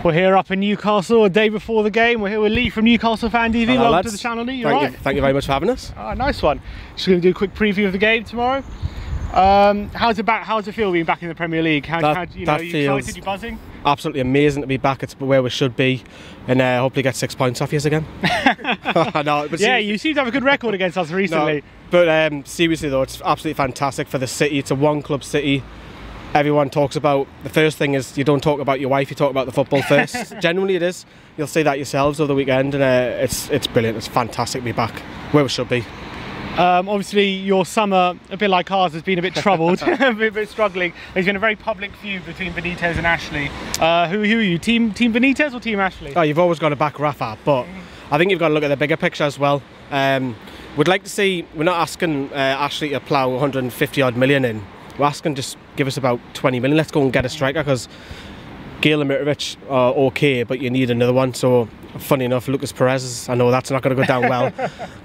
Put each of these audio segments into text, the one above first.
We're here up in Newcastle a day before the game. We're here with Lee from Newcastle Fan TV. Hello, welcome lads. to the channel, Lee. Thank you very much for having us. Oh, nice one. Just going to do a quick preview of the game tomorrow. How's it feel being back in the Premier League? Are you excited? You buzzing? Absolutely amazing to be back. It's where we should be, and hopefully get 6 points off you again. No, but yeah, you seem to have a good record against us recently. No, but seriously though, it's absolutely fantastic for the city. It's a one-club city. Everyone talks about, the first thing is you don't talk about your wife, you talk about the football first. Generally it is. You'll see that yourselves over the weekend, and it's brilliant. It's fantastic to be back where we should be. Obviously your summer, a bit like ours, has been a bit troubled, a bit struggling. There's been a very public feud between Benitez and Ashley. Who are you? Team Benitez or Team Ashley? Oh, you've always got to back Rafa, but I think you've got to look at the bigger picture as well. We'd like to see, we're not asking Ashley to plough 150 odd million in. We're asking just give us about 20 million. Let's go and get a striker, because Gale and Mitrovic are okay, but you need another one. So funny enough, Lucas Perez, I know that's not going to go down well,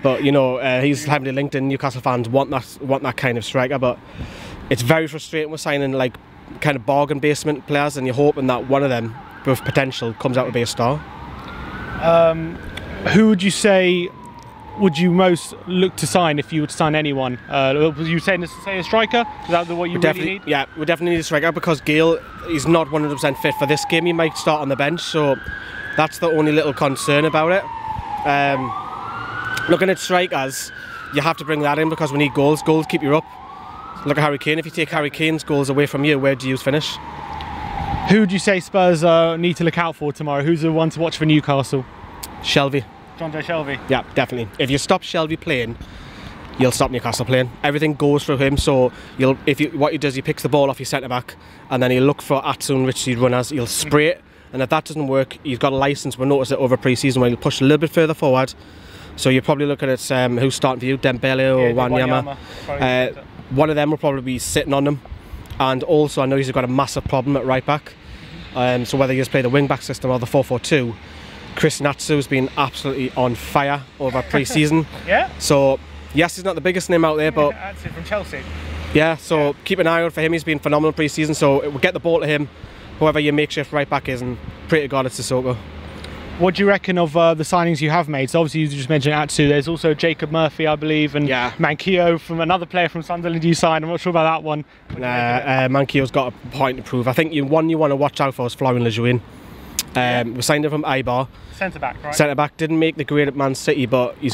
but you know, he's heavily linked in. Newcastle fans want that kind of striker, but it's very frustrating. We're signing like kind of bargain basement players, and you're hoping that one of them with potential comes out to be a star. Who would you say would you most look to sign if you were to sign anyone? Was you saying say a striker? Is that what you really need? Yeah, we definitely need a striker, because Gale is not 100% fit for this game. He might start on the bench, so that's the only little concern about it. Looking at strikers, you have to bring that in, because we need goals. Goals keep you up. Look at Harry Kane. If you take Harry Kane's goals away from you, where do you finish? Who would you say Spurs need to look out for tomorrow? Who's the one to watch for Newcastle? Shelvey. John Joe Shelvey. Yeah, definitely. If you stop Shelvey playing, you'll stop Newcastle playing. Everything goes through him. So what he does, he picks the ball off your centre back, and then he'll look for Atsu and Richie runners. He'll spray it, and if that doesn't work, he's got a licence. We'll notice it over pre-season where he'll push a little bit further forward. So you're probably looking at who's starting for you, Dembele or Wanyama. One of them will probably be sitting on him, and also I know he's got a massive problem at right back. So whether you just play the wing back system or the 4-4-2. Chris Natsu's been absolutely on fire over pre-season. Yeah. So yes, he's not the biggest name out there, but Natsu from Chelsea. Yeah. So keep an eye out for him. He's been phenomenal pre-season. So we'll get the ball to him, whoever your makeshift right back is, and pray to God it's Sissoko. What do you reckon of the signings you have made? So obviously you just mentioned Atsu. There's also Jacob Murphy, I believe, and Manquillo from another player from Sunderland you signed. I'm not sure about that one. Manquillo's got a point to prove. I think one you want to watch out for is Florian Lejeune. We signed him from Eibar. Centre back, right? Centre back, didn't make the grade at Man City, but his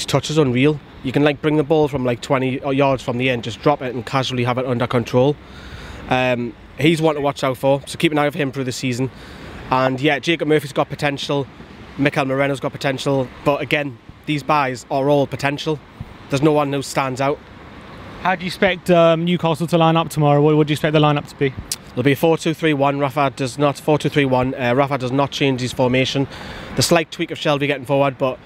touch is unreal. You can like bring the ball from like 20 yards from the end, just drop it and casually have it under control. He's one to watch out for, so keep an eye on him through the season. And yeah, Jacob Murphy's got potential, Mikel Moreno's got potential, but again, these buys are all potential. There's no one who stands out. How do you expect Newcastle to line up tomorrow? What do you expect the lineup to be? It'll be 4-2-3-1. Rafa does not 4-2-3-1. Rafa does not change his formation. The slight tweak of Shelvey getting forward, but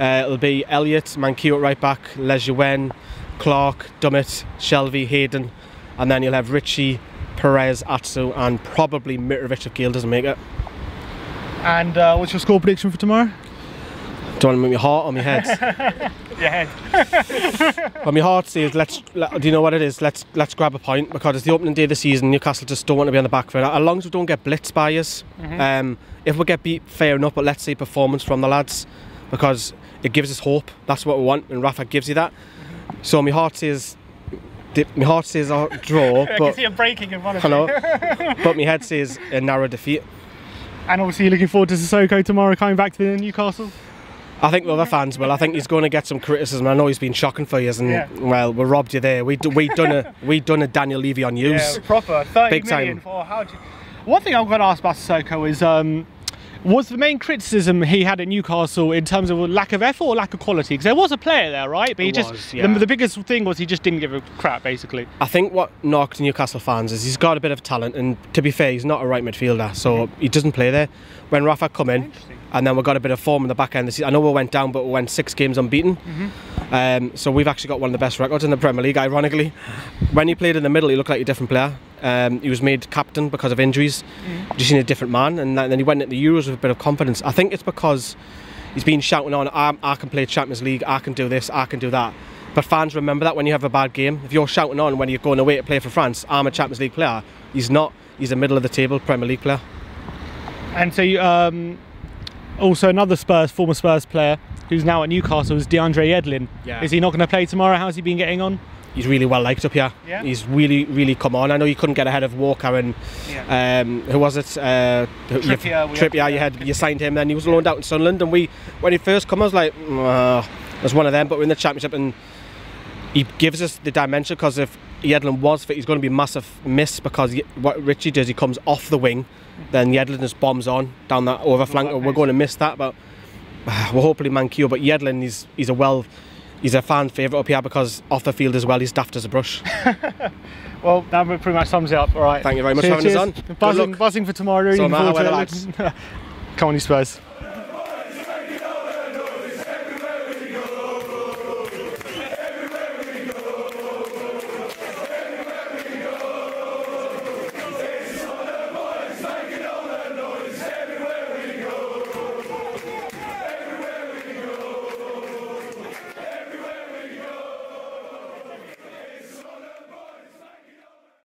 it'll be Elliott, Manquillo at right back, Lejeune, Clark, Dummett, Shelvey, Hayden, and then you'll have Richie, Perez, Atsu, and probably Mitrovic if Gale doesn't make it. And what's your score prediction for tomorrow? Do you want to make me heart or my head? Your head. Well, my heart says, do you know what it is? Let's grab a point, because it's the opening day of the season. Newcastle just don't want to be on the back foot. As long as we don't get blitzed by us, if we get beat, fair enough, but let's see performance from the lads, because it gives us hope. That's what we want, and Rafa gives you that. So my heart says a draw. I can see it breaking in front of you. But my head says a narrow defeat. And obviously you're looking forward to Sissoko tomorrow coming back to Newcastle? I think the other fans will. I think he's going to get some criticism. I know he's been shocking for you, and well, we robbed you there. We done a Daniel Levy on use. Yeah, proper 30 big million time. For how do you... One thing I've got to ask about Sissoko is was the main criticism he had at Newcastle in terms of lack of effort or lack of quality? Because there was a player there, right? But the biggest thing was he just didn't give a crap, basically. I think what knocked Newcastle fans is he's got a bit of talent, and to be fair, he's not a right midfielder, so he doesn't play there. When Rafa come in, and then we got a bit of form in the back end of the season. I know we went down, but we went 6 games unbeaten. So we've actually got one of the best records in the Premier League, ironically. When he played in the middle, he looked like a different player. He was made captain because of injuries. Just seen a different man, and then he went into the Euros with a bit of confidence. I think it's because he's been shouting on, I can play Champions League, I can do this, I can do that. But fans remember that when you have a bad game. If you're shouting on when you're going away to play for France, I'm a Champions League player, he's not. He's a middle of the table Premier League player. And so you, also another former Spurs player who's now at Newcastle is DeAndre Yedlin. Yeah. Is he not going to play tomorrow? How's he been getting on? He's really well liked up here. Yeah. He's really come on. I know you couldn't get ahead of Walker and who was it? Trippier. You signed him. Then he was loaned out in Sunderland, and when he first come, I was like, there's one of them. But we're in the Championship, and he gives us the dimension, because if Yedlin was fit, he's going to be a massive miss, because what Richie does, he comes off the wing, then Yedlin just bombs on down that over flank, and we're going to miss that. But we'll hopefully man Q. But Yedlin, he's a fan favourite up here, because off the field as well, he's daft as a brush. Well, that pretty much sums it up. All right. Thank you very much for having us on. Buzzing for tomorrow. So, Come on, you Spurs.